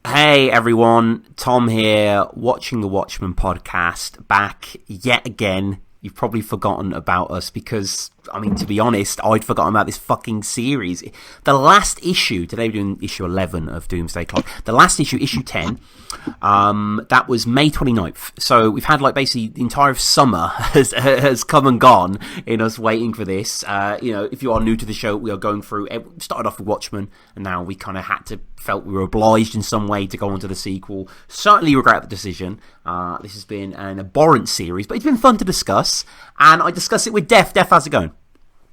Hey everyone, Tom here, watching the Watchmen podcast, back yet again. You've probably forgotten about us because, I mean, to be honest, I'd forgotten about this fucking series. The last issue, today we're doing issue 11 of Doomsday Clock. The last issue, issue 10, that was May 29th. So we've had, like, basically the entire summer has come and gone in us waiting for this. If you are new to the show, we are going through, started off with Watchmen, and now we kind of felt we were obliged in some way to go on to the sequel. Certainly regret the decision. This has been an abhorrent series, but it's been fun to discuss, and I discuss it with Deff. Deff, how's it going?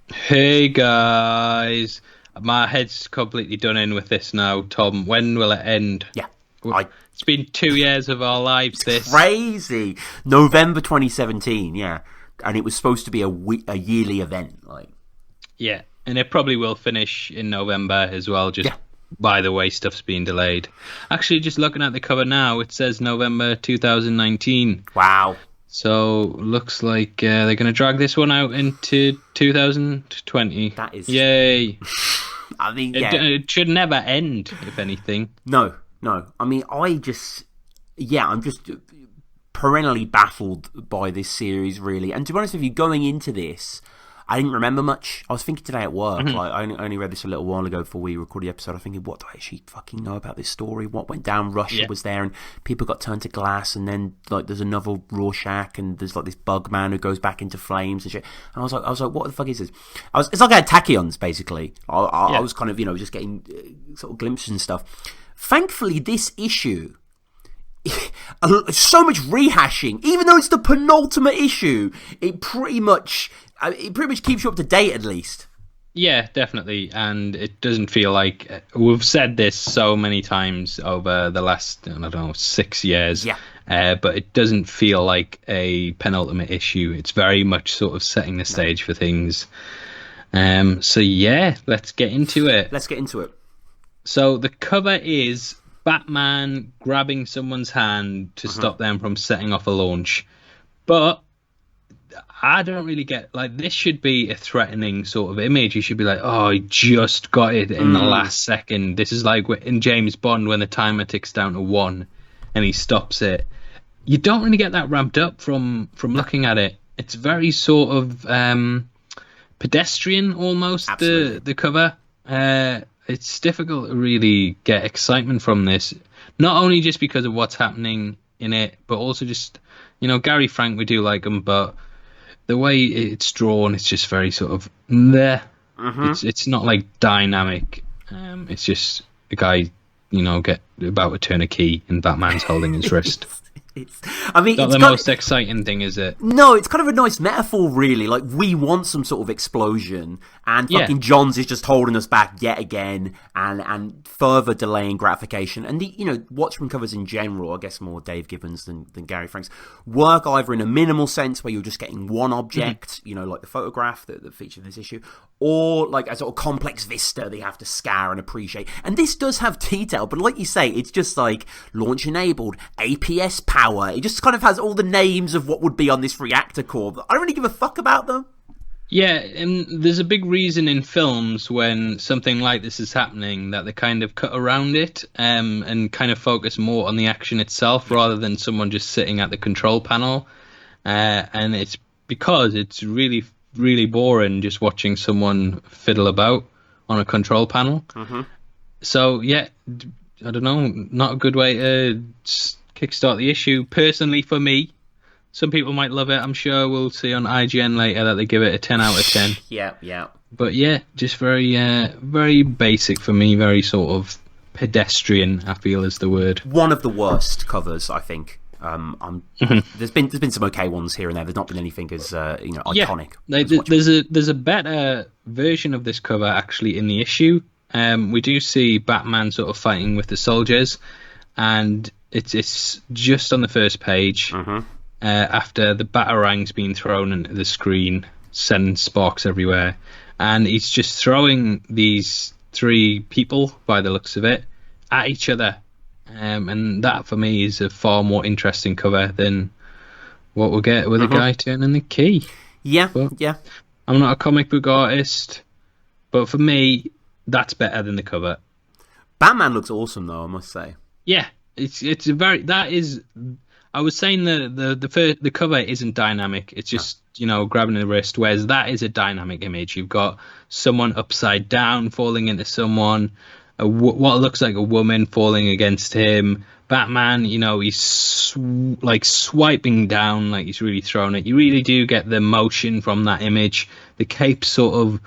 Hey guys, my head's completely done in with this now, Tom. When will it end? Yeah, it's been 2 years of our lives. This crazy November 2017, yeah, and it was supposed to be a yearly event, like yeah, and it probably will finish in November as well. Just by the way, stuff's being delayed. Actually, just looking at the cover now, it says November 2019. Wow. So looks like they're going to drag this one out into 2020. That is yay. I mean, it should never end, if anything. No. I mean, I'm just perennially baffled by this series, really. And to be honest with you, going into this, I didn't remember much. I was thinking today at work, like I only read this a little while ago before we recorded the episode. I was thinking, what do I actually fucking know about this story? What went down? Russia was there, and people got turned to glass, and then like there's another Rorschach, and there's like this bug man who goes back into flames and shit. And I was like, what the fuck is this? It's like I had tachyons, basically. I was kind of just getting sort of glimpses and stuff. Thankfully, this issue. So much rehashing, even though it's the penultimate issue. It pretty much keeps you up to date, at least. Yeah, definitely, and it doesn't feel like we've said this so many times over the last 6 years. Yeah. But it doesn't feel like a penultimate issue. It's very much sort of setting the stage for things. So yeah, let's get into it. So the cover is Batman grabbing someone's hand to stop them from setting off a launch. But I don't really get, like, this should be a threatening sort of image. You should be like, oh, he just got it in the last second. This is like in James Bond when the timer ticks down to 1 and he stops it. You don't really get that ramped up from looking at it. It's very sort of pedestrian almost, the cover. It's difficult to really get excitement from this, not only just because of what's happening in it, but also just, Gary Frank, we do like him, but the way it's drawn, it's just very sort of there. It's not like dynamic. It's just a guy, about to turn a key and Batman's holding his wrist. It's not the most exciting thing, is it? No, it's kind of a nice metaphor, really. Like, we want some sort of explosion, and fucking Johns is just holding us back yet again, and further delaying gratification. And the Watchmen covers in general, I guess more Dave Gibbons than Gary Frank's, work either in a minimal sense where you're just getting one object, like the photograph that featured in this issue, or like a sort of complex vista they have to scour and appreciate. And this does have detail, but like you say, it's just like launch enabled, APS power. It just kind of has all the names of what would be on this reactor core. I don't really give a fuck about them. Yeah, and there's a big reason in films when something like this is happening that they kind of cut around it and kind of focus more on the action itself rather than someone just sitting at the control panel. And it's because it's really, really boring just watching someone fiddle about on a control panel. So, yeah, I don't know, not a good way to kickstart the issue. Personally, for me, some people might love it. I'm sure we'll see on IGN later that they give it a 10 out of 10. Yeah. But yeah, just very, very basic for me. Very sort of pedestrian, I feel is the word. One of the worst covers, I think. There's been some okay ones here and there. There's not been anything as iconic. Yeah, there's a better version of this cover actually in the issue. We do see Batman sort of fighting with the soldiers, and it's just on the first page after the Batarangs being thrown into the screen, sending sparks everywhere, and he's just throwing these 3 people, by the looks of it, at each other. And that for me is a far more interesting cover than what we'll get with a guy turning the key. Yeah. I'm not a comic book artist, but for me, that's better than the cover. Batman looks awesome, though, I must say. Yeah, it's a very that is. I was saying the cover isn't dynamic. It's just grabbing the wrist. Whereas that is a dynamic image. You've got someone upside down falling into someone. What looks like a woman falling against him. Batman, he's swiping down, like he's really throwing it. You really do get the motion from that image. The cape sort of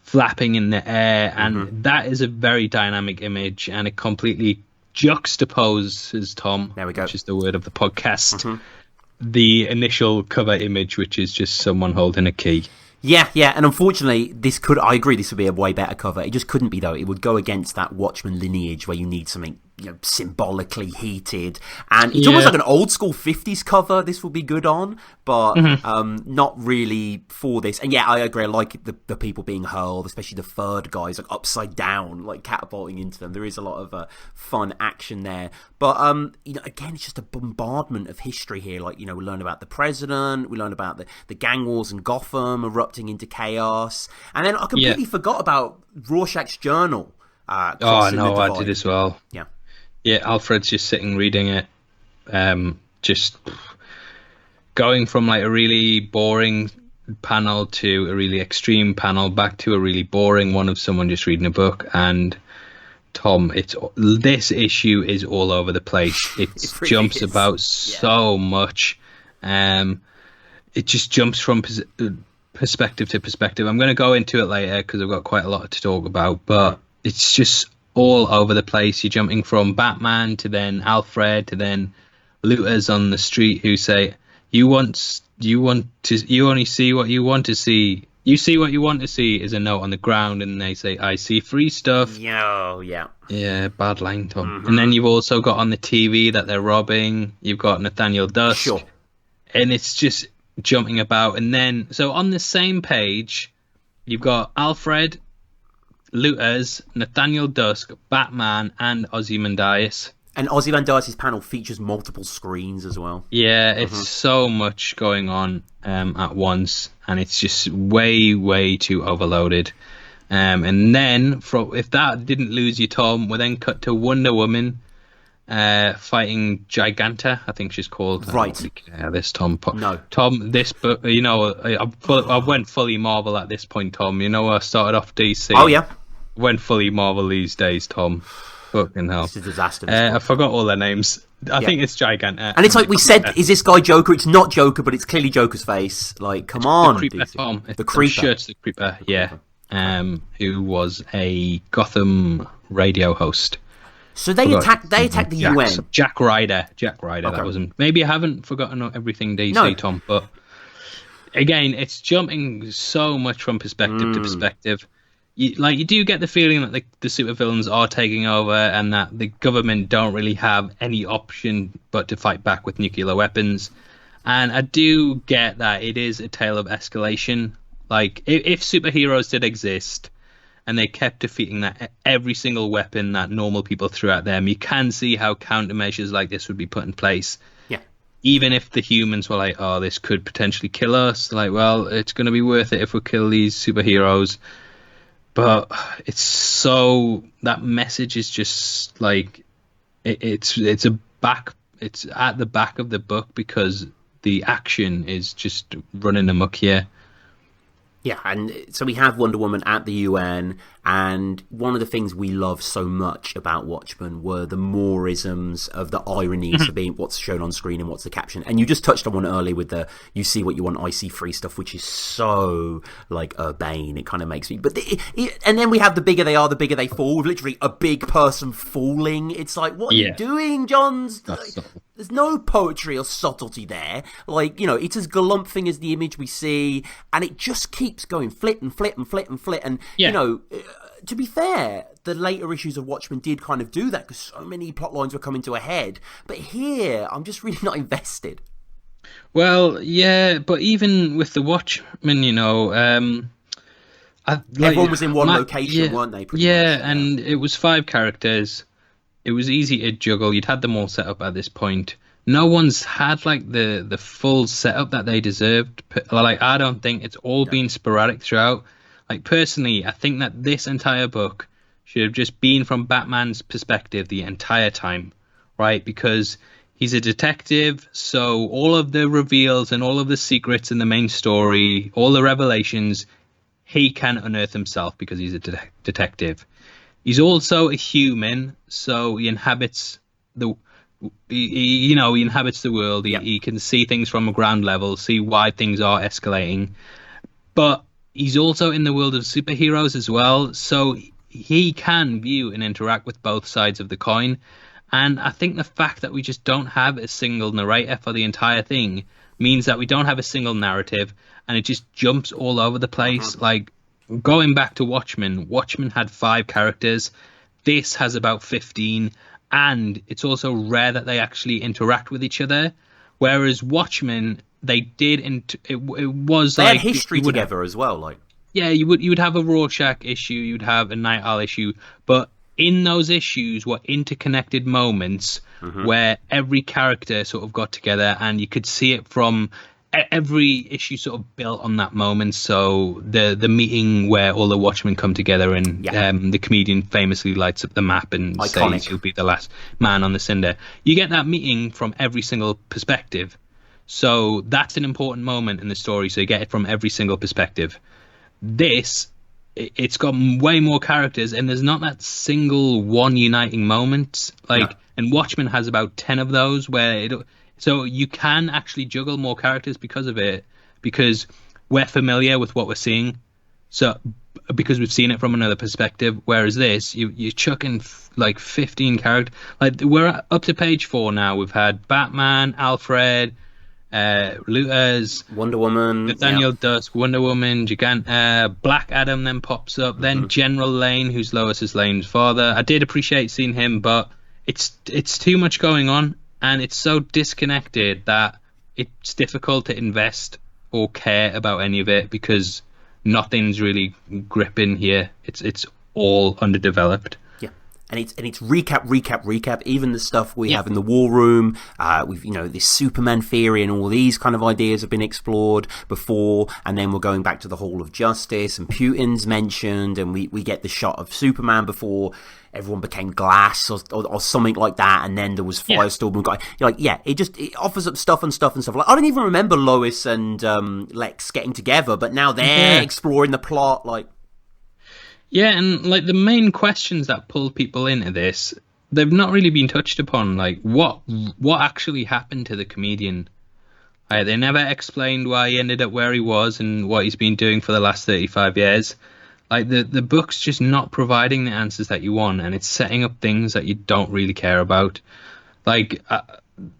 flapping in the air, and that is a very dynamic image, and it completely juxtaposes, Tom, there we go, which is the word of the podcast, the initial cover image, which is just someone holding a key. Yeah, and unfortunately, I agree, this would be a way better cover. It just couldn't be, though. It would go against that Watchmen lineage where you need something symbolically heated. And it's almost like an old school 50s cover this would be good on, but not really for this. And yeah, I agree. I like the people being hurled, especially the third guys, like upside down, like catapulting into them. There is a lot of fun action there. But, again, it's just a bombardment of history here. Like, we learn about the president, we learn about the gang wars in Gotham erupting into chaos. And then I completely forgot about Rorschach's journal. I did as well. Yeah. Yeah, Alfred's just sitting reading it, just going from like a really boring panel to a really extreme panel, back to a really boring one of someone just reading a book. And Tom, this issue is all over the place. It really jumps about so much. It just jumps from perspective to perspective. I'm going to go into it later because I've got quite a lot to talk about, but it's just all over the place. You're jumping from Batman to then Alfred to then looters on the street who say, you only see what you want to see. You see what you want to see is a note on the ground, and they say, I see free stuff. Yeah, bad line, Tom. And then you've also got on the TV that they're robbing. You've got Nathaniel Dusk. Sure. And it's just jumping about. And then, so on the same page, you've got Alfred, looters, Nathaniel Dusk, Batman, and Ozymandias. And Ozymandias' panel features multiple screens as well. Yeah, it's so much going on at once, and it's just way, way too overloaded. And then, if that didn't lose you, Tom, we then cut to Wonder Woman fighting Giganta, I think she's called. Right. This Tom. No. Tom, this, I went fully Marvel at this point, Tom. I started off DC. Oh, yeah. Went fully Marvel these days, Tom. Fucking hell. It's a disaster. I forgot all their names. I think it's Giganta. And it's like we said, is this guy Joker? It's not Joker, but it's clearly Joker's face. Like, come on. The Creeper, Tom. The Creeper. I'm sure it's the Creeper, yeah. Who was a Gotham radio host. So they attacked the UN. Jack Ryder. Okay. That was him. Maybe I haven't forgotten everything DC, Tom, but again, it's jumping so much from perspective to perspective. You do get the feeling that the supervillains are taking over, and that the government don't really have any option but to fight back with nuclear weapons. And I do get that it is a tale of escalation. Like, if superheroes did exist and they kept defeating every single weapon that normal people threw at them, you can see how countermeasures like this would be put in place. Yeah. Even if the humans were like, oh, this could potentially kill us, like, well, it's going to be worth it if we kill these superheroes. But that message is just like it's at the back of the book because the action is just running amok here. Yeah, and so we have Wonder Woman at the UN, and one of the things we love so much about Watchmen were the Mooreisms of the ironies of being what's shown on screen and what's the caption. And you just touched on one earlier with the "you see what you want, I see free" stuff, which is so like urbane. It kind of makes me. But and then we have the bigger they are, the bigger they fall. With literally a big person falling. It's like, what are you doing, Johns? There's no poetry or subtlety there. Like, it's as galumphing as the image we see, and it just keeps going flit and flit and flit and flit. And, to be fair, the later issues of Watchmen did kind of do that because so many plot lines were coming to a head. But here, I'm just really not invested. Well, yeah, but even with the Watchmen, everyone was in one location, weren't they? Yeah, and it was 5 characters. It was easy to juggle. You'd had them all set up at this point. No one's had like the full setup that they deserved. Like, I don't think it's all been sporadic throughout. Like, personally, I think that this entire book should have just been from Batman's perspective the entire time. right? Because he's a detective, so all of the reveals and all of the secrets in the main story, all the revelations, he can unearth himself because he's a detective. He's also a human, so he inhabits he inhabits the world. He can see things from a ground level, see why things are escalating. But he's also in the world of superheroes as well, so he can view and interact with both sides of the coin. And I think the fact that we just don't have a single narrator for the entire thing means that we don't have a single narrative, and it just jumps all over the place. Like, going back to Watchmen had 5 characters. This has about 15, and it's also rare that they actually interact with each other. Whereas Watchmen, they did, it was they like... had history together as well, like... Yeah, you would have a Rorschach issue, you'd have a Night Owl issue, but in those issues were interconnected moments where every character sort of got together, and you could see it from every issue sort of built on that moment. So the meeting where all the Watchmen come together, and the comedian famously lights up the map and says he'll be the last man on the cinder. You get that meeting from every single perspective. So that's an important moment in the story. So you get it from every single perspective. It's got way more characters, and there's not that single one uniting moment. And Watchmen has about 10 of those so you can actually juggle more characters because of it, because we're familiar with what we're seeing. So because we've seen it from another perspective, whereas this, you chuck in like 15 characters. Like, we're up to page 4 now. We've had Batman, Alfred, Looters, Wonder Woman, Nathaniel Dusk, Wonder Woman, Black Adam then pops up, then General Lane, who's Lois Lane's father. I did appreciate seeing him, but it's too much going on, and it's so disconnected that it's difficult to invest or care about any of it, because nothing's really gripping here. It's all underdeveloped. And it's recap. Even the stuff we have in the War Room, we've this Superman theory and all these kind of ideas have been explored before. And then we're going back to the Hall of Justice, and Putin's mentioned, and we get the shot of Superman before everyone became glass or something like that. And then there was Firestorm. It offers up stuff and stuff. Like, I don't even remember Lois and Lex getting together, but now they're exploring the plot. Like. Yeah, and like the main questions that pull people into this, they've not really been touched upon. Like, what actually happened to the comedian? They never explained why he ended up where he was and what he's been doing for the last 35 years. Like, the book's just not providing the answers that you want, and it's setting up things that you don't really care about. Like,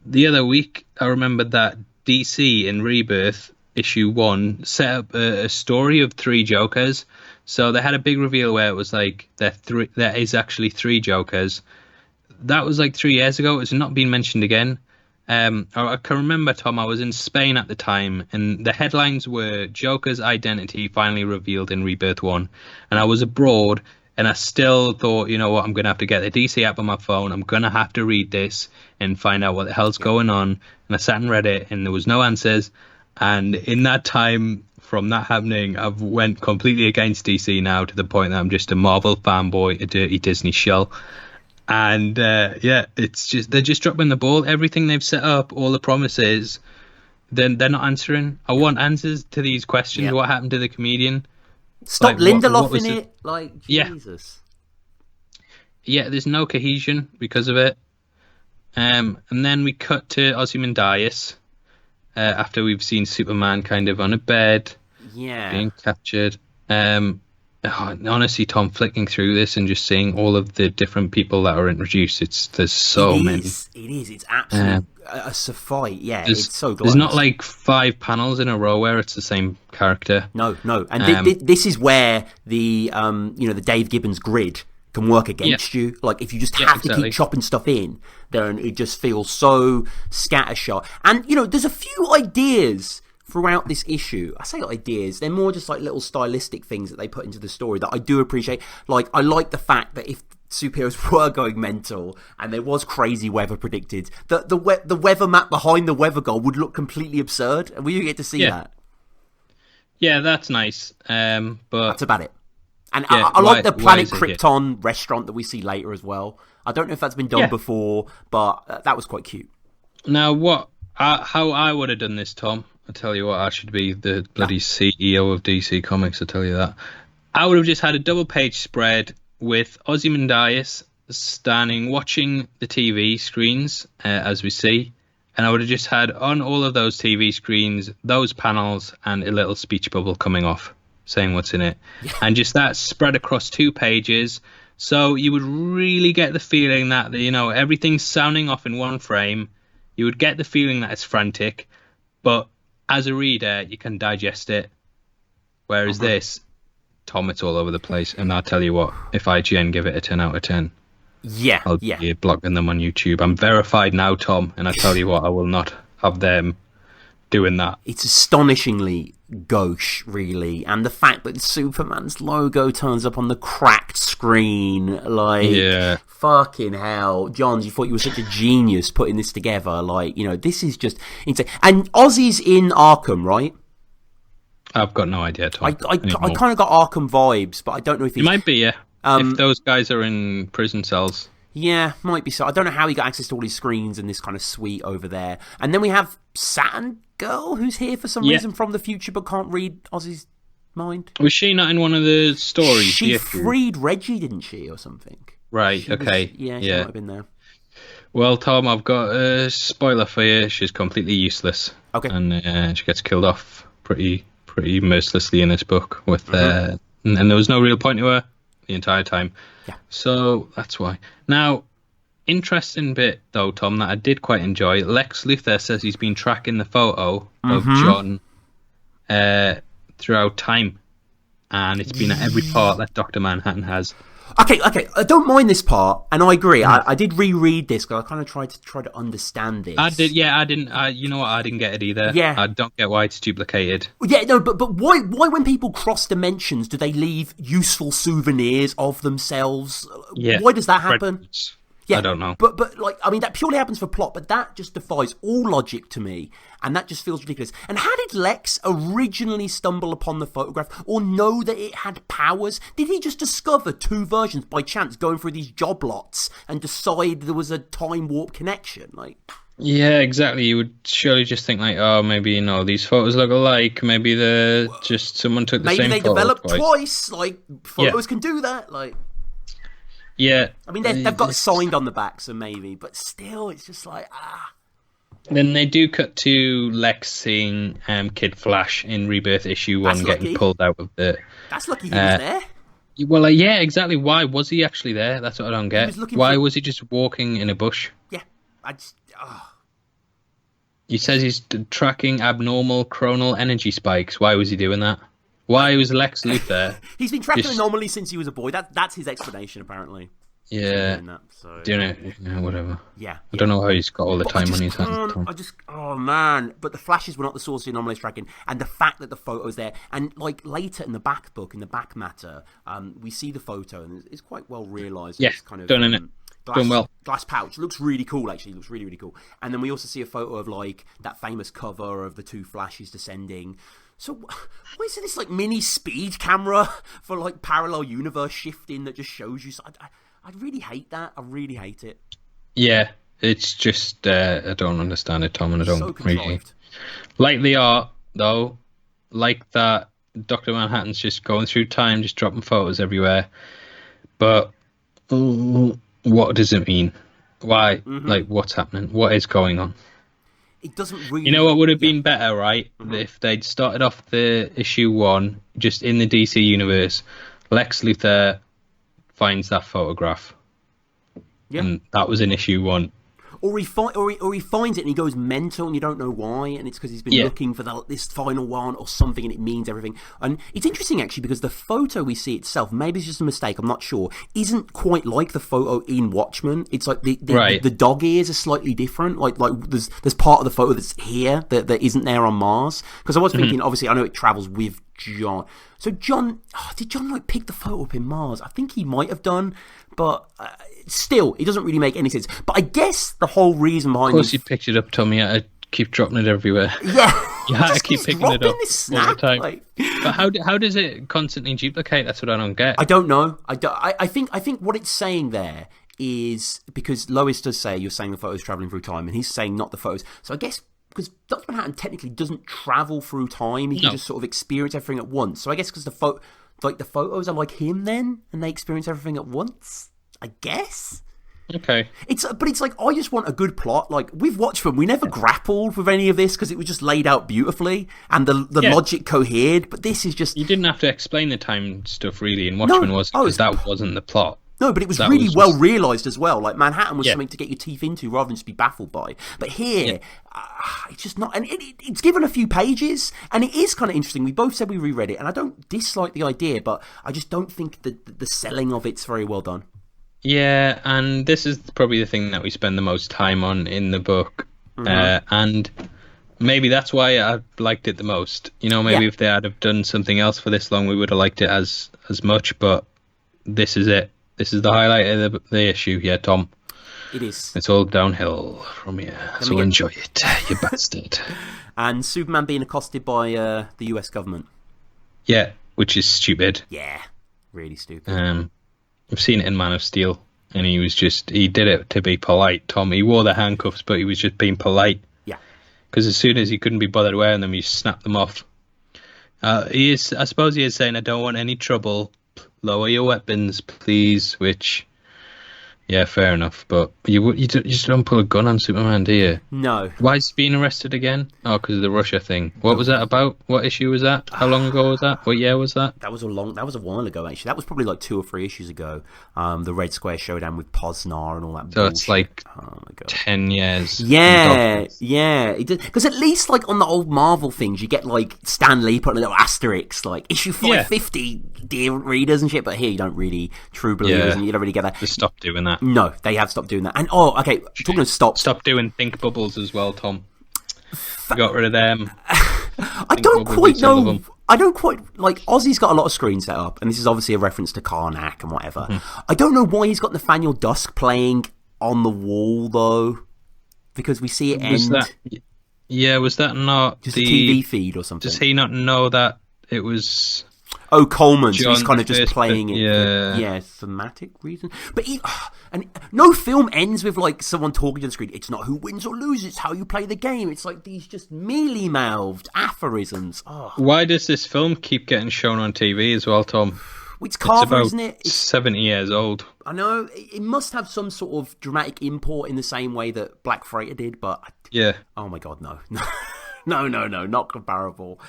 the other week, I remembered that DC in Rebirth, issue 1, set up a story of 3 Jokers. So they had a big reveal where it was like there is actually 3 Jokers. That was like 3 years ago. It's not been mentioned again. I can remember, Tom, I was in Spain at the time, and the headlines were Joker's identity finally revealed in Rebirth 1. And I was abroad, and I still thought, you know what, I'm going to have to get the DC app on my phone. I'm going to have to read this and find out what the hell's going on. And I sat and read it, and there was no answers. And in that time, from that happening, I've went completely against DC now, to the point that I'm just a Marvel fanboy, a dirty Disney shell. And it's just, they're just dropping the ball. Everything they've set up, all the promises, then they're not answering. I want answers to these questions. Yeah. What happened to the comedian? Stop Lindelof in it. Like, Jesus. Yeah, there's no cohesion because of it. And then we cut to Ozymandias. After we've seen Superman kind of on a bed, being captured. Honestly, Tom, flicking through this and just seeing all of the different people that are introduced, there's so many. It's absolutely a suffice. Yeah, it's so glorious. There's not like 5 panels in a row where it's the same character. No. And this is where the the Dave Gibbons grid can work against you. Like, if you just have to keep chopping stuff in, then it just feels so scattershot. And, there's a few ideas throughout this issue. I say ideas, they're more just like little stylistic things that they put into the story that I do appreciate. Like, I like the fact that if superheroes were going mental and there was crazy weather predicted, the weather map behind the weather goal would look completely absurd, and we get to see that. Yeah, that's nice. But that's about it. And I like the Planet Krypton restaurant that we see later as well. I don't know if that's been done before, but that was quite cute. Now, how I would have done this, Tom, I tell you what, I should be the bloody CEO of DC Comics, I tell you that. I would have just had a double-page spread with Ozymandias standing watching the TV screens, as we see, and I would have just had on all of those TV screens those panels and a little speech bubble coming off saying what's in it, and just that spread across 2 pages, so you would really get the feeling that everything's sounding off in one frame. You would get the feeling that it's frantic, but as a reader you can digest it, whereas this, Tom, it's all over the place. And I'll tell you what, if IGN give it a 10 out of 10, I'll be blocking them on YouTube. I'm verified now, Tom, and I tell you what, I will not have them doing that. It's astonishingly gauche, really, and the fact that Superman's logo turns up on the cracked screen, fucking hell, Johns, you thought you were such a genius putting this together. This is just insane. And Ozzy's in Arkham, right? I've got no idea, Tom. I kind of got Arkham vibes, but I don't know if he might be, yeah. If those guys are in prison cells. Yeah, might be so. I don't know how he got access to all these screens and this kind of suite over there. And then we have Saturn Girl, who's here for some reason from the future but can't read Ozzy's mind. Was she not in one of the stories? She freed Reggie, didn't she, or something? Right, she might have been there. Well, Tom, I've got a spoiler for you. She's completely useless. Okay. And she gets killed off pretty mercilessly in this book. And there was no real point to her the entire time. Yeah. So that's why. Now, interesting bit though, Tom, that I did quite enjoy. Lex Luthor says he's been tracking the photo of John throughout time, and it's been at every part that Dr. Manhattan has. Okay, I don't mind this part, and I agree. I did reread this because I kind of tried to understand this. I did, I didn't. You know what? I didn't get it either. Yeah, I don't get why it's duplicated. Yeah, no, but why when people cross dimensions do they leave useful souvenirs of themselves? Yeah, why does that happen? Yeah, I don't know. But that purely happens for plot, but that just defies all logic to me, and that just feels ridiculous. And how did Lex originally stumble upon the photograph or know that it had powers? Did he just discover 2 versions by chance going through these job lots and decide there was a time warp connection? Yeah, exactly. You would surely just think maybe these photos look alike. Maybe just someone took the same photo. Maybe they developed twice. Photos can do that. Yeah. I mean, they've got signed on the back, so maybe, but still, it's just Then they do cut to Lex seeing Kid Flash in Rebirth issue 1 getting pulled out of the... That's lucky he was there. Well, yeah, exactly. Why was he actually there? That's what I don't get. Why was he just walking in a bush? Yeah, He says he's tracking abnormal coronal energy spikes. Why was he doing that? Why was Lex Luthor? He's been tracking anomalies since he was a boy. That's his explanation, apparently. Yeah. Doing it, whatever. Yeah. I don't know how he's got all the time on his hands. Oh man! But the flashes were not the source of the anomalous tracking, and the fact that the photo's there, and later in the back book, in the back matter, we see the photo, and it's quite well realised. Yeah, it's kind of done in it. Done well. Glass pouch looks really cool. Actually, looks really, really cool. And then we also see a photo of that famous cover of the 2 flashes descending. So, why is it this mini speed camera for parallel universe shifting that just shows you? I really hate that. I really hate it. Yeah, it's just I don't understand it, Tom, and I don't so really like the art though. Like that, Dr. Manhattan's just going through time, just dropping photos everywhere. But what does it mean? Why? What's happening? What is going on? It doesn't really... You know what would have been better, right? If they'd started off the issue 1 just in the DC universe. Lex Luthor finds that photograph. Yeah. And that was in issue 1. Or he finds it and he goes mental and you don't know why, and it's because he's been looking for this final one or something, and it means everything. And it's interesting actually because the photo we see itself, maybe it's just a mistake, I'm not sure, isn't quite like the photo in Watchmen. It's the dog ears are slightly different. There's part of the photo that's here that isn't there on Mars. Because I was thinking, obviously I know it travels with John. So did John pick the photo up in Mars? I think he might have done, but still, it doesn't really make any sense. But I guess the whole reason behind... Of course he picked it up, Tommy. I keep dropping it everywhere. Yeah. You have to keep picking it up this all the snack? time. Like... But how does it constantly duplicate? That's what I don't get. I don't know. I think what it's saying there is, because Lois does say you're saying the photos traveling through time, and he's saying not the photos. So I guess because Dr. Manhattan technically doesn't travel through time, he can just sort of experience everything at once. So I guess because the photos are like him then, and they experience everything at once. I guess. Okay. But it's like, I just want a good plot. Like, with Watchmen, we never grappled with any of this because it was just laid out beautifully and the logic cohered. But this is just... You didn't have to explain the time stuff, really, in Watchmen, because that wasn't the plot. No, but it was really well realised as well. Like, Manhattan was something to get your teeth into rather than just be baffled by. But here, it's just not... And it's given a few pages, and it is kind of interesting. We both said we reread it, and I don't dislike the idea, but I just don't think the selling of it's very well done. Yeah, and this is probably the thing that we spend the most time on in the book. And maybe that's why I liked it the most. You know, maybe if they had have done something else for this long, we would have liked it as much, but this is it. This is the highlight of the issue. Yeah, Tom. It is. It's all downhill from here, so enjoy it, you bastard. And Superman being accosted by the US government. Yeah, which is stupid. Yeah, really stupid. I've seen it in Man of Steel, and he did it to be polite, Tom. He wore the handcuffs, but he was just being polite. Yeah. Because as soon as he couldn't be bothered wearing them, he snapped them off. I suppose he is saying, I don't want any trouble. Lower your weapons, please, which... Yeah, fair enough, but you just don't pull a gun on Superman, do you? No. Why is he being arrested again? Oh, because of the Russia thing. What was that about? What issue was that? How long ago was that? What year was that? That was a while ago, actually. That was probably like 2 or 3 issues ago. The Red Square Showdown with Posnar and all that So bullshit. it's like 10 years. Yeah. Because at least like on the old Marvel things, you get like Stan Lee putting a little asterisk, like issue 550, dear readers and shit. But here you don't really, true believers, and you don't really get that. Just stop doing that. No, they have stopped doing that. And talking of stop doing think bubbles as well, Tom. You got rid of them. I don't quite know. I don't quite like Ozzy's got a lot of screen set up, and this is obviously a reference to Karnak and whatever. I don't know why he's got Nathaniel Dusk playing on the wall though, because we see it end. Was that not just a TV feed or something? Does he not know that it was? Oh, Coleman, so he's kind of just playing it for thematic reason. But and no film ends with like someone talking to the screen. It's not who wins or loses, it's how you play the game. It's like these just mealy-mouthed aphorisms. Oh. Why does this film keep getting shown on TV as well, Tom? It's Carver, about isn't it? It's 70 years old. I know. It must have some sort of dramatic import in the same way that Black Freighter did, but... Yeah. Oh my God, no. No, not comparable.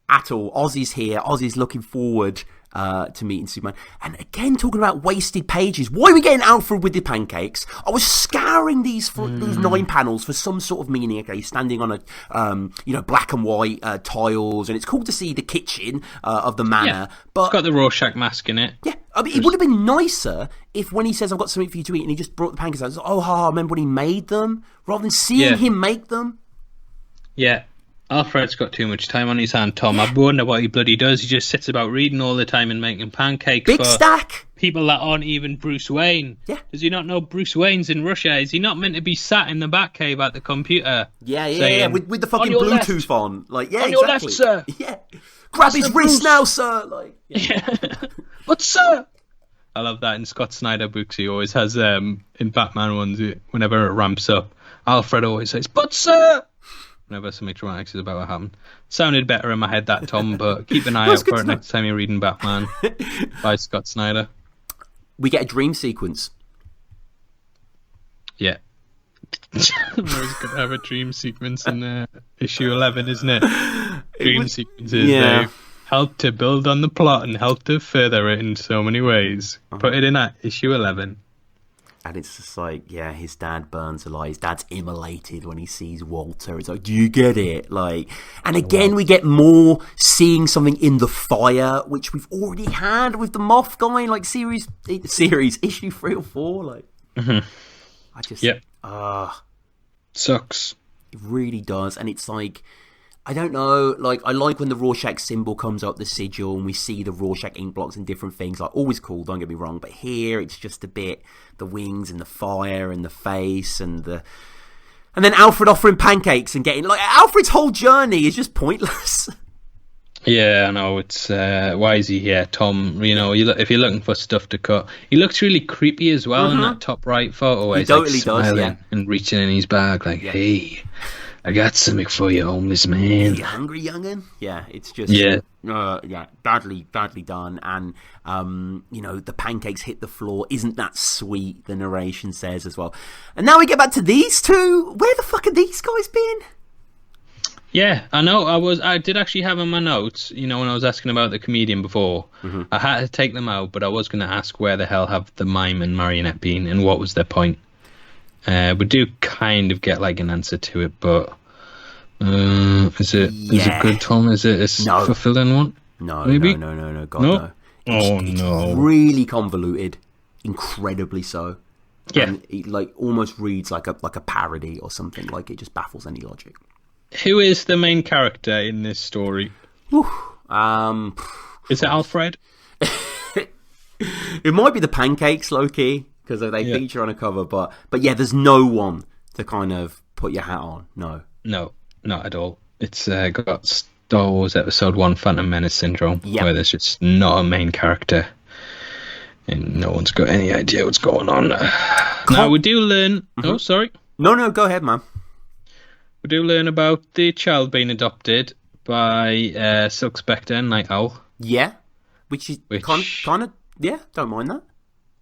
At all. Ozzy's here. Ozzy's looking forward to meeting Superman. And again, talking about wasted pages. Why are we getting Alfred with the pancakes? I was scouring these 9 panels for some sort of meaning. Okay, he's standing on a black and white tiles, and it's cool to see the kitchen of the manor. Yeah. But it's got the Rorschach mask in it. Yeah, I mean, it would have been nicer if when he says, I've got something for you to eat, and he just brought the pancakes out, it's like, I remember when he made them, rather than seeing him make them. Yeah. Alfred's got too much time on his hand, Tom. I wonder what he bloody does. He just sits about reading all the time and making pancakes Big for stack. people that aren't even Bruce Wayne. Yeah. Does he not know Bruce Wayne's in Russia? Is he not meant to be sat in the Batcave at the computer? Yeah. With the fucking Bluetooth on. Like, yeah, on exactly. your left, sir. Yeah. Grab his wrist now, sir. Like, yeah. But, sir. I love that in Scott Snyder books. He always has, in Batman ones, whenever it ramps up, Alfred always says, but, sir. Whenever something dramatic is about to happen. Sounded better in my head, that, Tom, but keep an eye out for it next time you're reading Batman by Scott Snyder. We get a dream sequence. Yeah. We're going to have a dream sequence in issue 11, isn't it? Dream sequences. Yeah. They've helped to build on the plot and helped to further it in so many ways. Put it in at issue 11. And it's just like, yeah, his dad burns alive. His dad's immolated when he sees Walter. It's like, do you get it? Like, and again, we get more seeing something in the fire, which we've already had with the Moth guy, like series issue 3 or 4. Like, I just, sucks. It really does, and it's like, I don't know, like, I like when the Rorschach symbol comes up, the sigil, and we see the Rorschach ink blocks and different things, like, always cool, don't get me wrong, but here, it's just a bit, the wings and the fire and the face and the, And then Alfred offering pancakes and getting... Like, Alfred's whole journey is just pointless. Yeah, I know. It's why is he here, Tom? You know, if you're looking for stuff to cut, he looks really creepy as well in that top right photo. Where He he's totally like smiling does, yeah. and reaching in his bag, like, "Hey, I got something for you, homeless man. Are you hungry, young'un?" Yeah, it's just badly done. And you know, the pancakes hit the floor. Isn't that sweet? The narration says as well. And now we get back to these two. Where the fuck have these guys been? Yeah, I know. I did actually have in my notes, you know, when I was asking about the comedian before, I had to take them out, but I was going to ask where the hell have the Mime and Marionette been and what was their point. We do kind of get like an answer to it, but is it good, Tom? Is it a fulfilling one? No, maybe? No, God, no. It's really convoluted, incredibly so. Yeah, and it like almost reads like a parody or something. Like it just baffles any logic. Who is the main character in this story? Is it Alfred? It might be the pancakes, low-key, because they feature on a cover, but yeah, there's no one to kind of put your hat on. No, not at all. It's got Star Wars Episode 1 Phantom Menace syndrome, where there's just not a main character and no one's got any idea what's going on. Now we do learn... Oh, sorry. No, go ahead, man. We do learn about the child being adopted by Silk Spectre and Night Owl. Yeah, which kind of, yeah, don't mind that.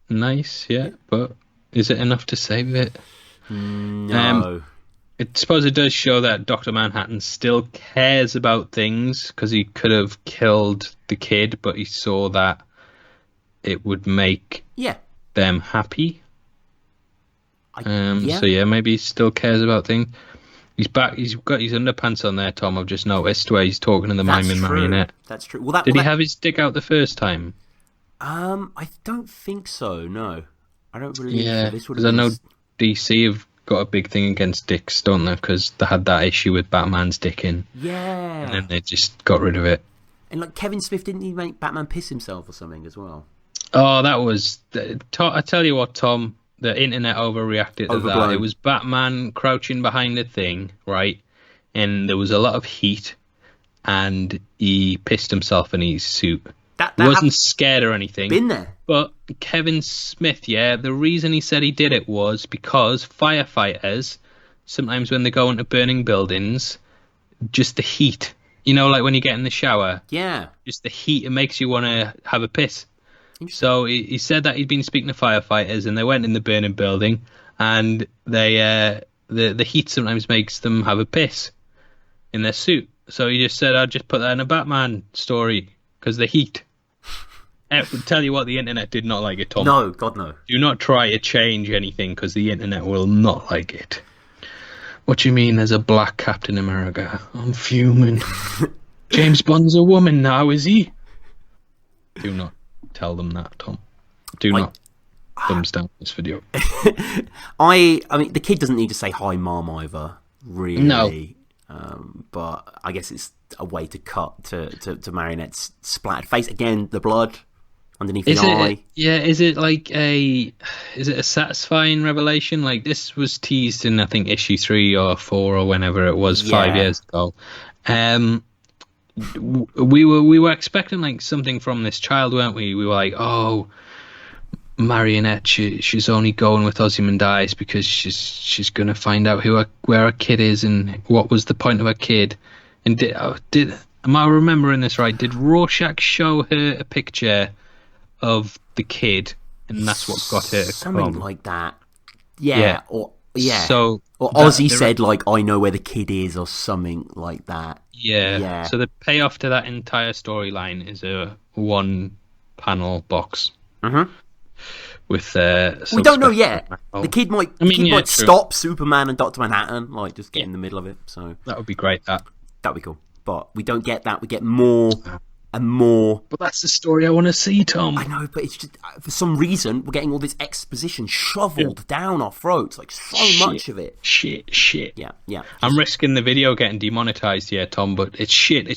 Nice, yeah, but is it enough to save it? No. I suppose it does show that Dr. Manhattan still cares about things, because he could have killed the kid, but he saw that it would make them happy. So yeah, maybe he still cares about things. He's back. He's got his underpants on there, Tom. I've just noticed where he's talking to the Mime and Marionette. That's true. Well, did he have his dick out the first time? I don't think so. No, I don't really. Yeah, because I know DC have got a big thing against dicks, don't they? Because they had that issue with Batman's dick in. Yeah, and then they just got rid of it. And like Kevin Smith, didn't he make Batman piss himself or something as well? Oh, that was. I tell you what, Tom. The internet overreacted to that. It was Batman crouching behind a thing, right? And there was a lot of heat, and he pissed himself in his suit. He wasn't scared or anything. Been there. But Kevin Smith, the reason he said he did it was because firefighters, sometimes when they go into burning buildings, just the heat, you know, like when you get in the shower. Yeah. Just the heat, it makes you want to have a piss. So he said that he'd been speaking to firefighters, and they went in the burning building, and they the heat sometimes makes them have a piss in their suit. So he just said, "I'd just put that in a Batman story because the heat." I tell you what, the internet did not like it, Tom. No, God no. Do not try to change anything because the internet will not like it. What do you mean? There's a black Captain America? I'm fuming. James Bond's a woman now, is he? Do not tell them that, Tom. Do not thumbs down this video. I mean, the kid doesn't need to say hi, Mom, either. Really. No. But I guess it's a way to cut to Marionette's splattered face. Again, the blood underneath the eye. Is it a satisfying revelation? Like, this was teased in, I think, issue 3 or 4 or whenever it was, 5 years ago. We were expecting like something from this child, weren't we? We were like, oh, Marionette, she's only going with Ozymandias because she's gonna find out where her kid is and what was the point of her kid. And am I remembering this right? Did Rorschach show her a picture of the kid, and that's what got her to something come? Like that? Yeah. So, or Ozzy said, like, I know where the kid is, or something like that. Yeah. So the payoff to that entire storyline is a 1-panel box. With we don't know yet. The kid might stop Superman and Dr. Manhattan, like just get in the middle of it. So that would be great. That'd be cool. But we don't get that. We get more and more. But that's the story I want to see, Tom. I know, but it's just for some reason we're getting all this exposition shoveled down our throats, like much of it. Shit. Yeah. I'm risking the video getting demonetized here, Tom, but it's shit.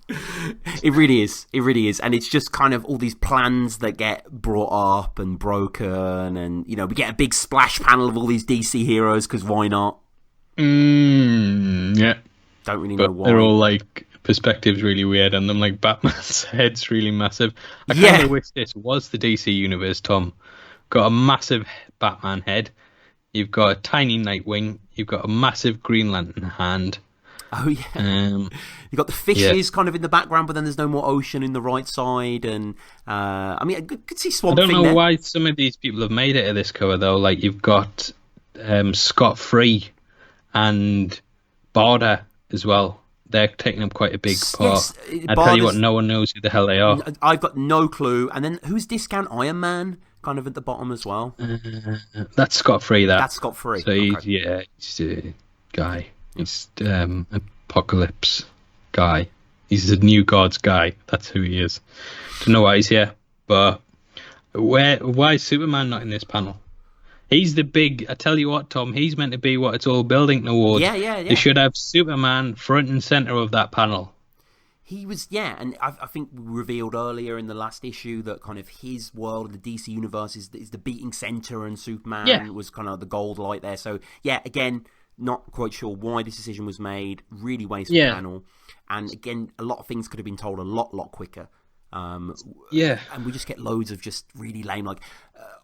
It really is. It really is. And it's just kind of all these plans that get brought up and broken. And, you know, we get a big splash panel of all these DC heroes because why not? Yeah. Don't really know why. They're all like perspectives really weird on them. Like Batman's head's really massive. I kind of wish this was the DC universe, Tom. Got a massive Batman head. You've got a tiny Nightwing. You've got a massive Green Lantern hand. Oh, yeah. You've got the fishes kind of in the background, but then there's no more ocean in the right side. And, I mean, I could see Swamp Thing. I don't know why some of these people have made it to this cover, though. Like, you've got Scott Free and Barda as well. They're taking up quite a big part. Yes, I tell you what, no one knows who the hell they are. I've got no clue. And then who's Discount Iron Man? Kind of at the bottom as well. That's Scott Free. That's Scott Free. So he's a guy. He's Apocalypse guy. He's the New Gods guy. That's who he is. Don't know why he's here, but why is Superman not in this panel? He's the big. I tell you what, Tom. He's meant to be what it's all building towards. Yeah. They should have Superman front and center of that panel. He was, and I think we revealed earlier in the last issue that kind of his world, the DC universe, is the beating center, and Superman was kind of the gold light there. So, again, not quite sure why this decision was made. Really wasteful panel. And again, a lot of things could have been told a lot quicker. And we just get loads of just really lame, like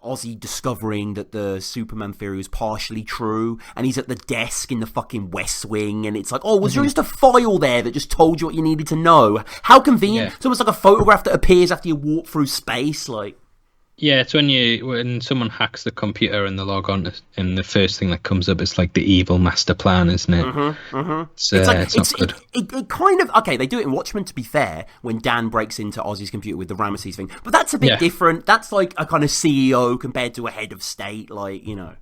Ozzy discovering that the Superman theory was partially true, and he's at the desk in the fucking West Wing, and it's like, oh, was there just a file there that just told you what you needed to know? How convenient. It's almost like a photograph that appears after you walk through space, like. Yeah, it's when someone hacks the computer and they log on, and the first thing that comes up is like the evil master plan, isn't it? It's not good. It kind of they do it in Watchmen, to be fair, when Dan breaks into Ozzy's computer with the Ramesses thing, but that's a bit different. That's like a kind of CEO compared to a head of state, like, you know.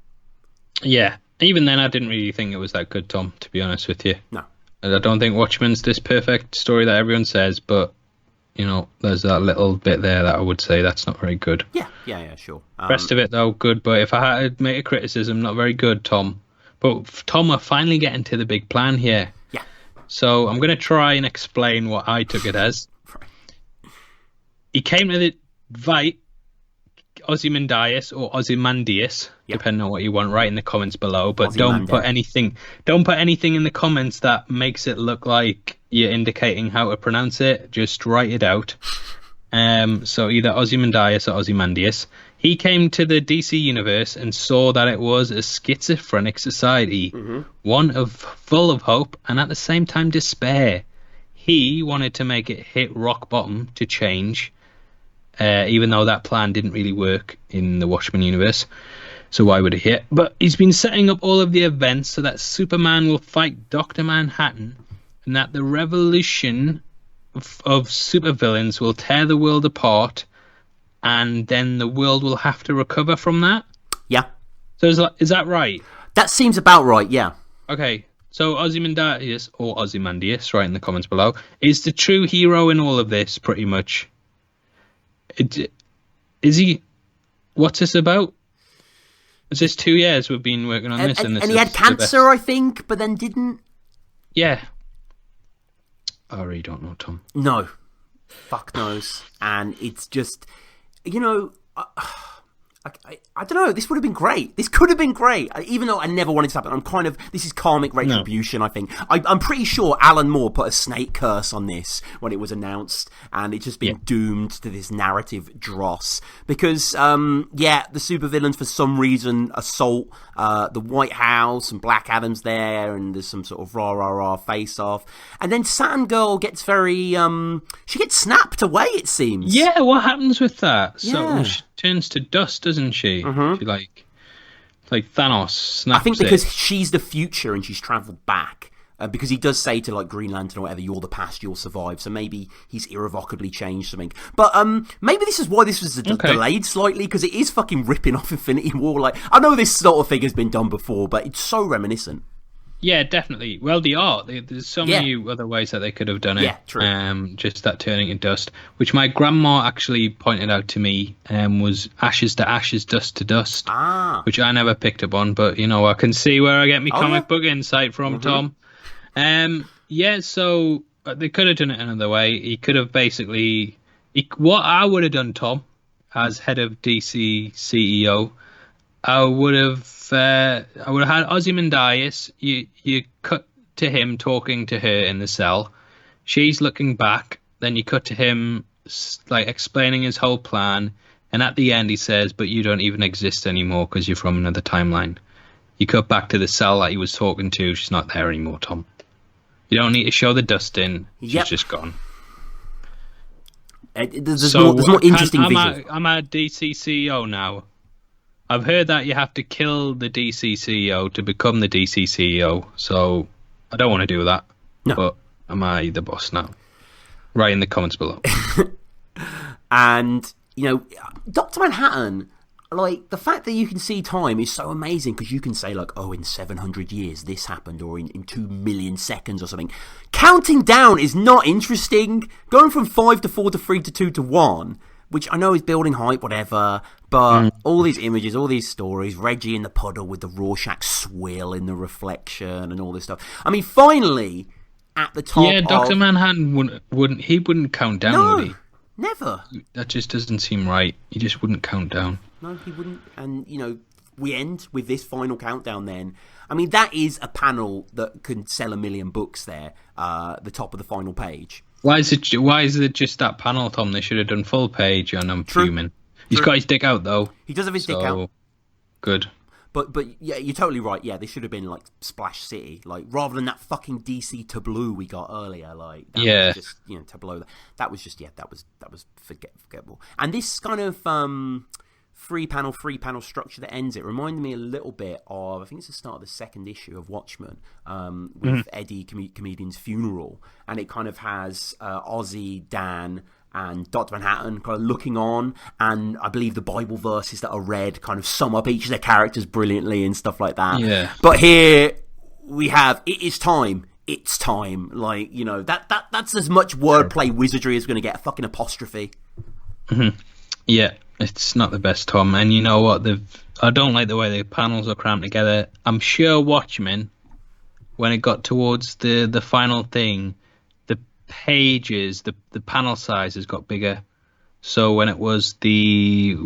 Yeah, even then, I didn't really think it was that good, Tom. To be honest with you, no, and I don't think Watchmen's this perfect story that everyone says, but. You know, there's that little bit there that I would say that's not very good. Yeah, sure. Rest of it, though, good. But if I had to make a criticism, not very good, Tom. But, Tom, we're finally getting to the big plan here. Yeah. So I'm going to try and explain what I took it as. Right. He came to invite Ozymandias or Ozymandias, depending on what you want, right in the comments below. But don't put anything in the comments that makes it look like you're indicating how to pronounce it. Just write it out. So either Ozymandias or Ozymandias. He came to the DC universe and saw that it was a schizophrenic society, one full of hope and at the same time despair. He wanted to make it hit rock bottom to change, even though that plan didn't really work in the Watchmen universe. So why would it hit? But he's been setting up all of the events so that Superman will fight Dr. Manhattan, and that the revolution of supervillains will tear the world apart, and then the world will have to recover from that? Yeah. So is that right? That seems about right, yeah. Okay, so Ozymandias, or Ozymandias, right in the comments below, is the true hero in all of this, pretty much. Is he... What's this about? Is this 2 years we've been working on this? And he had cancer, I think, but then didn't... Yeah. I really don't know, Tom. No. Fuck knows. And it's just... You know... I don't know. This would have been great. This could have been great. Even though I never wanted to happen. I'm kind of... This is karmic retribution, I think. I'm pretty sure Alan Moore put a snake curse on this when it was announced. And it's just been doomed to this narrative dross. Because, the supervillains for some reason assault the White House, and Black Adam's there, and there's some sort of rah-rah-rah face-off. And then Saturn Girl gets very... she gets snapped away, it seems. Yeah, what happens with that? So she turns to dust, doesn't she? She like Thanos snaps. I think because she's the future and she's travelled back. Because he does say to like Green Lantern or whatever, you're the past, you'll survive. So maybe he's irrevocably changed something. But maybe this is why this was delayed slightly, because it is fucking ripping off Infinity War. Like, I know this sort of thing has been done before, but it's so reminiscent. Yeah, definitely. Well, the art. There's so many other ways that they could have done it. Yeah, true. Just that turning to dust, which my grandma actually pointed out to me, was ashes to ashes, dust to dust. Which I never picked up on, but, you know, I can see where I get my comic book insight from, Tom. So they could have done it another way. He could have basically, what I would have done, Tom, as head of DC CEO, I would have had Ozymandias. You cut to him talking to her in the cell. She's looking back. Then you cut to him like explaining his whole plan. And at the end, he says, "But you don't even exist anymore because you're from another timeline." You cut back to the cell that he was talking to. She's not there anymore, Tom. You don't need to show the dust in. She's just gone. There's more interesting visuals. I'm a DC CEO now. I've heard that you have to kill the DC CEO to become the DC CEO. So I don't want to do that. No. But am I the boss now? Write in the comments below. And, Dr. Manhattan, like, the fact that you can see time is so amazing because you can say, like, oh, in 700 years this happened, or in 2 million seconds or something. Counting down is not interesting. Going from 5 to 4 to 3 to 2 to 1, which I know is building hype, whatever, but all these images, all these stories, Reggie in the puddle with the Rorschach swill in the reflection and all this stuff. I mean, finally, at the top Dr. Manhattan wouldn't count down, would he? Never. That just doesn't seem right. He just wouldn't count down. No, he wouldn't. And, we end with this final countdown then. I mean, that is a panel that could sell 1 million books there, the top of the final page. Why is it just that panel, Tom? They should have done full page on I'm fuming. He's got his dick out, though. He does have his dick out. Good. But yeah, you're totally right. Yeah, they should have been like Splash City, like rather than that fucking DC tableau we got earlier. Like that was just tableau. That was just that was forgettable. And this kind of three panel structure that ends it reminded me a little bit of, I think it's the start of the second issue of Watchmen, with Eddie comedian's funeral, and it kind of has Ozzy, Dan, and Dr. Manhattan kind of looking on, and I believe the Bible verses that are read kind of sum up each of their characters brilliantly and stuff like that. Yeah. But here we have, it is time. It's time. Like, that's as much wordplay wizardry as going to get a fucking apostrophe. Mm-hmm. Yeah, it's not the best, Tom. And you know what? I don't like the way the panels are crammed together. I'm sure Watchmen, when it got towards the final thing, pages, the panel sizes got bigger. So when it was the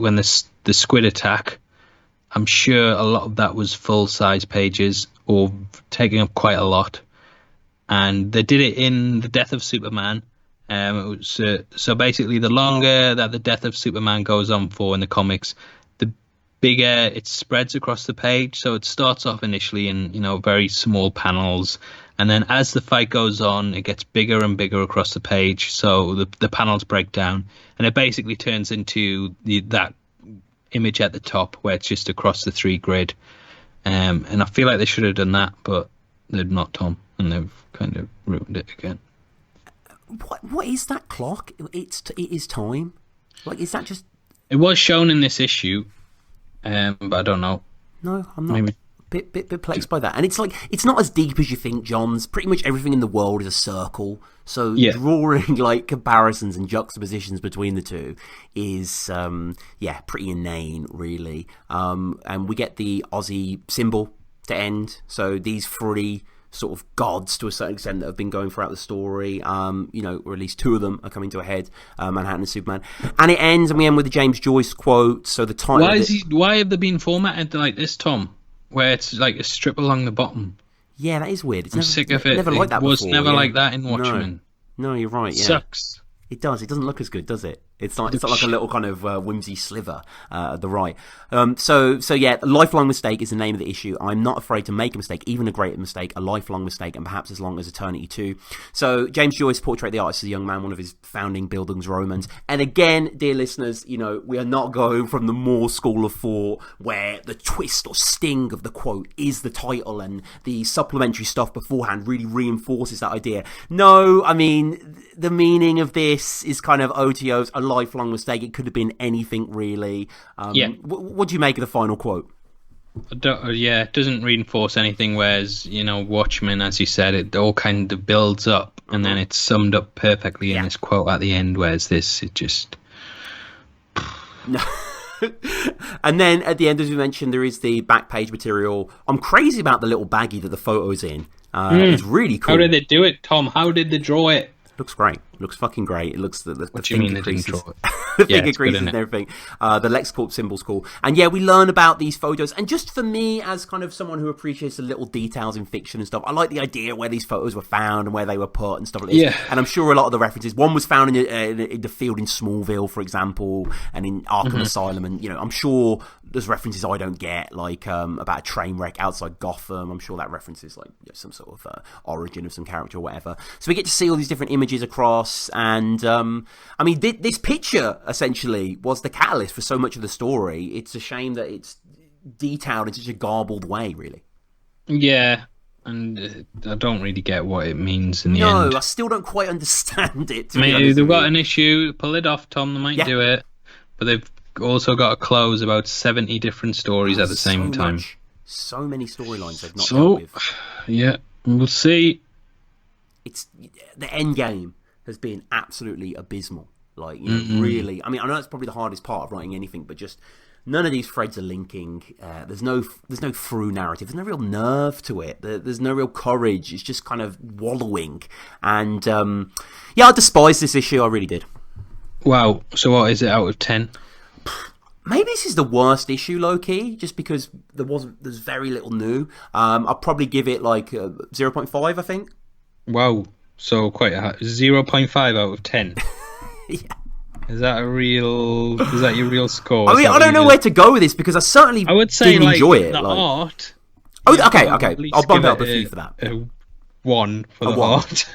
squid attack, I'm sure a lot of that was full size pages or taking up quite a lot. And they did it in the Death of Superman. So basically, the longer that the Death of Superman goes on for in the comics, the bigger it spreads across the page. So it starts off initially in very small panels. And then as the fight goes on, it gets bigger and bigger across the page. So the panels break down. And it basically turns into that image at the top where it's just across the 3 grid. And I feel like they should have done that, but they've not, Tom. And they've kind of ruined it again. What is that clock? It is time? Like, is that just... It was shown in this issue, but I don't know. No, I'm not. Maybe. Bit perplexed by that. And it's like, it's not as deep as you think, Johns. Pretty much everything in the world is a circle. So drawing like comparisons and juxtapositions between the two is pretty inane, really. And we get the Aussie symbol to end. So these 3 sort of gods to a certain extent that have been going throughout the story, or at least 2 of them are coming to a head, Manhattan and Superman. And it ends, and we end with the James Joyce quote. So the title. Why have they been formatted like this, Tom? Where it's like a strip along the bottom. Yeah, that is weird. I'm sick of it. Never like that before. It was never yeah. like that in Watchmen. No, you're right. Yeah. Sucks. It does. It doesn't look as good, does it? It's not like a little kind of whimsy sliver at the right. So yeah, lifelong mistake is the name of the issue. I'm not afraid to make a mistake, even a great mistake, a lifelong mistake, and perhaps as long as eternity too. So James Joyce portrayed the artist as a young man, one of his founding Bildungsromans. And again, dear listeners, we are not going from the Moore school of thought where the twist or sting of the quote is the title and the supplementary stuff beforehand really reinforces that idea. No, I mean, the meaning of this is kind of OTOs, a lifelong mistake. It could have been anything, really. What do you make of the final quote? It doesn't reinforce anything, whereas, Watchmen, as you said, it all kind of builds up, and then it's summed up perfectly in this quote at the end, whereas this, it just... No. And then at the end, as we mentioned, there is the back page material. I'm crazy about the little baggie that the photo's in. It's really cool. How did they do it, Tom? How did they draw it? Looks great. Looks fucking great. It looks the what do you mean they didn't draw it? The finger creases and everything. The LexCorp symbol's cool. And yeah, we learn about these photos. And just for me, as kind of someone who appreciates the little details in fiction and stuff, I like the idea where these photos were found and where they were put and stuff like this. Yeah. And I'm sure a lot of the references, one was found in the field in Smallville, for example, and in Arkham Asylum. And, I'm sure there's references I don't get, like about a train wreck outside Gotham. I'm sure that references like some sort of origin of some character or whatever. So we get to see all these different images across, and I mean, this picture essentially was the catalyst for so much of the story. It's a shame that it's detailed in such a garbled way, really. Yeah, and I don't really get what it means in the end. No, I still don't quite understand it. Maybe they've got an issue. Pull it off, Tom. They might do it, but they've also got to close about 70 different stories at the same time. So many storylines they've not dealt with. Yeah, we'll see. It's the end game has been absolutely abysmal. Like, really. I mean, I know it's probably the hardest part of writing anything, but just none of these threads are linking. There's no through narrative. There's no real nerve to it. There's no real courage. It's just kind of wallowing. And yeah, I despise this issue. I really did. Wow. So what is it out of 10? Maybe this is the worst issue, low-key, just because there's very little new. I'll probably give it like 0.5, I think. Wow, so quite a 0.5 out of 10. Yeah. Is that your real score? I mean, I don't know where to go with this, because I would say didn't enjoy it. The art. Oh, okay. I'll bump it up a few for that. 1 for the art.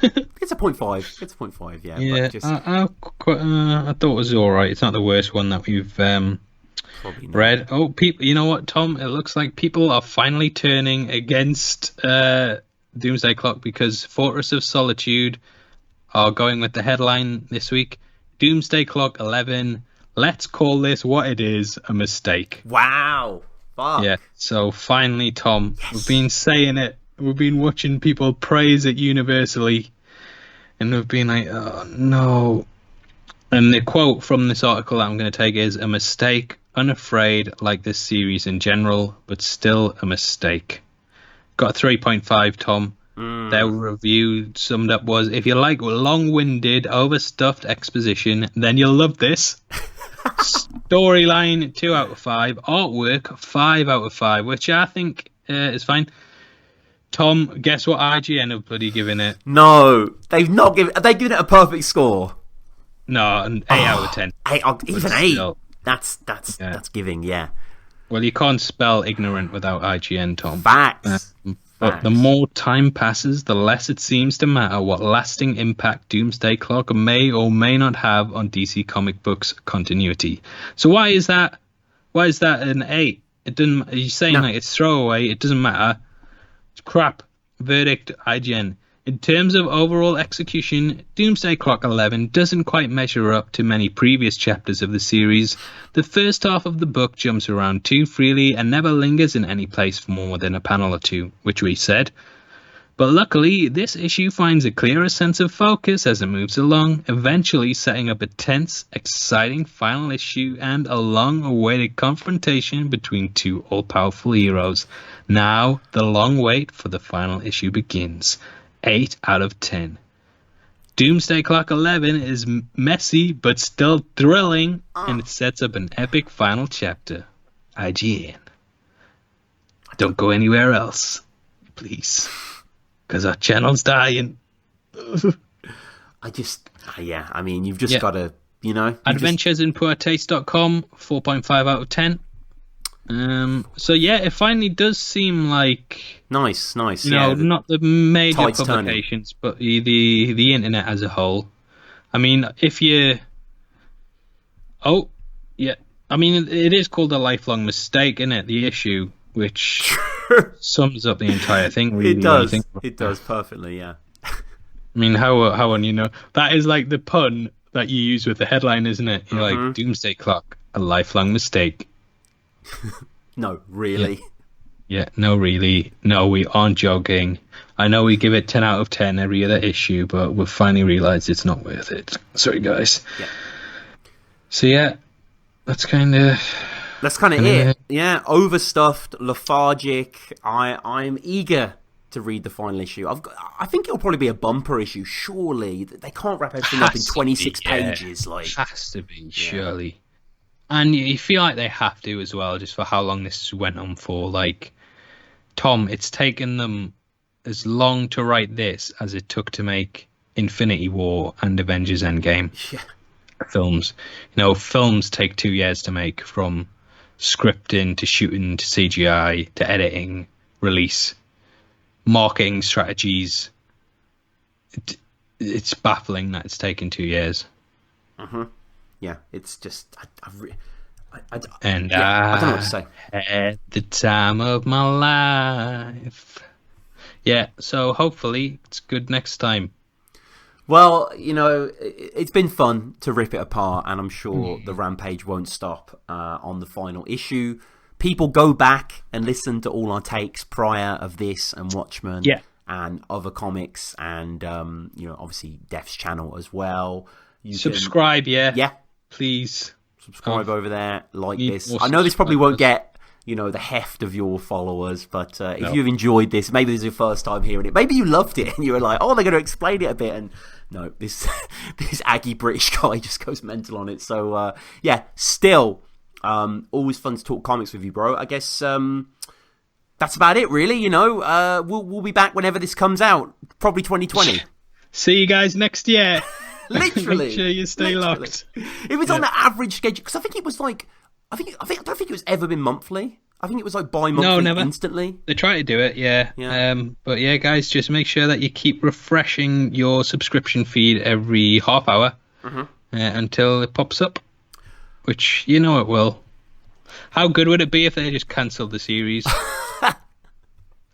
It's a 0.5. It's a 0.5, yeah. Yeah, but just... I thought it was alright. It's not the worst one that we've read. Oh, people! You know what, Tom? It looks like people are finally turning against Doomsday Clock, because Fortress of Solitude are going with the headline this week: Doomsday Clock 11. Let's call this what it is, a mistake. Wow. Fuck. Yeah. So finally, Tom, we've been saying it. We've been watching people praise it universally, and we've been like, oh no. And the quote from this article that I'm going to take is: a mistake, unafraid, like this series in general, but still a mistake. Got a 3.5, Tom. Their review summed up was: if you like long-winded, overstuffed exposition, then you'll love this. Storyline, 2 out of 5. Artwork, 5 out of 5, which I think is fine. Tom, guess what IGN have bloody given it? No, they've not given. Have they given it a perfect score? No, an 8 out of 10. 8, even 8. Still. That's giving, yeah. Well, you can't spell ignorant without IGN, Tom. Facts. But the more time passes, the less it seems to matter what lasting impact Doomsday Clock may or may not have on DC comic books continuity. So why is that? Why is that an 8? It doesn't. Are you saying like it's throwaway? It doesn't matter. It's crap. Verdict, IGN. In terms of overall execution, Doomsday Clock 11 doesn't quite measure up to many previous chapters of the series. The first half of the book jumps around too freely and never lingers in any place for more than a panel or two, which we said. But luckily, this issue finds a clearer sense of focus as it moves along, eventually setting up a tense, exciting final issue and a long-awaited confrontation between two all-powerful heroes. Now, the long wait for the final issue begins. 8 out of 10. Doomsday Clock 11 is messy but still thrilling, and it sets up an epic final chapter. IGN. Don't go anywhere else, please, because our channel's dying. I mean, you've just got to, Adventuresinpoortaste.com, 4.5 out of 10. So yeah, it finally does seem like nice. You know, not the major turning. publications, but the internet as a whole. I mean, if you, I mean, it is called a lifelong mistake, isn't it? The issue, which sums up the entire thing. Really, it does perfectly. Yeah. I mean, how that is like the pun that you use with the headline, isn't it? You're like, Doomsday Clock, a lifelong mistake. No, really. Yeah, no, really. No, we aren't joking. I know we give it 10 out of 10 every other issue, but we've finally realised it's not worth it. Sorry, guys. Yeah. So, yeah, that's kind of it. Yeah, overstuffed, lethargic. I'm eager to read the final issue. I think it'll probably be a bumper issue. Surely they can't wrap everything up in 26 pages. Like, has to be, surely. And you feel like they have to as well, just for how long this went on for. Like, Tom, it's taken them as long to write this as it took to make Infinity War and Avengers Endgame films. You know, films take 2 years to make, from scripting to shooting to CGI to editing, release, marketing strategies. It's baffling that it's taken 2 years. Yeah, it's just I don't know what to say. Had the time of my life. Yeah, so hopefully it's good next time. Well, you know, it's been fun to rip it apart, and I'm sure the rampage won't stop on the final issue. People, go back and listen to all our takes prior of this and Watchmen and other comics, and you know, obviously Def's channel as well. Subscribe, please. Subscribe over there, like this. I know this probably won't get, you know, the heft of your followers, but if you've enjoyed this, maybe this is your first time hearing it, maybe you loved it and you were like, oh, they're going to explain it a bit, and no, this Aggie British guy just goes mental on it. So still always fun to talk comics with you, bro. I guess that's about it, really. You know, we'll be back whenever this comes out, probably 2020. See you guys next year. Literally. Make sure you stay locked. It was on the average schedule, because I think it was like, I don't think it was ever been monthly. I think it was like bi-monthly. No, never. Instantly. They try to do it, yeah. But yeah, guys, just make sure that you keep refreshing your subscription feed every half hour until it pops up, which you know it will. How good would it be if they just cancelled the series? That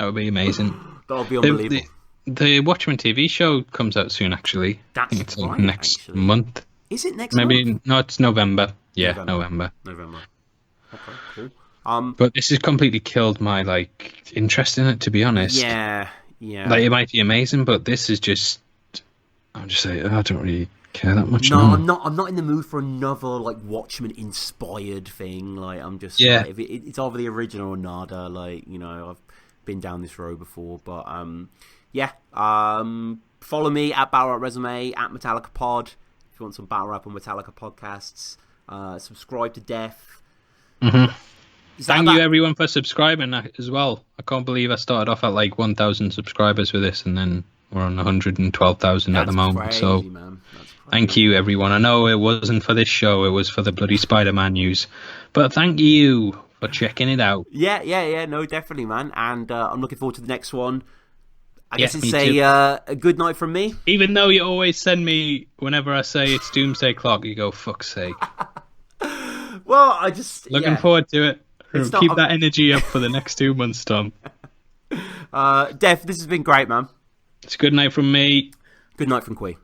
would be amazing. That would be unbelievable. The Watchmen TV show comes out soon, actually. That's it's right, next month. Is it next month? No, it's November. Yeah, November. Okay, cool. But this has completely killed my interest in it, to be honest. Yeah. Like, it might be amazing, but this is just, I'm just saying, I don't really care that much. No, now. I'm not in the mood for another Watchmen inspired thing. I'm just if it's either the original or nada. You know, I've been down this road before, but follow me at Battle Rap Resume, at Metallica Pod, if you want some Battle Rap and Metallica podcasts. Subscribe to Def. Thank you everyone for subscribing as well. I can't believe I started off at 1,000 subscribers with this, and then we're on 112,000 at the moment. Crazy, so man. thank you everyone. I know it wasn't for this show, it was for the bloody Spider-Man news, but thank you for checking it out. Yeah, no, definitely, man. And I'm looking forward to the next one. I guess it's a good night from me. Even though you always send me, whenever I say it's Doomsday Clock, you go, fuck's sake. Well, I just... Looking forward to it. Keep that energy up for the next 2 months, Tom. Def, this has been great, man. It's a good night from me. Good night from Kwei.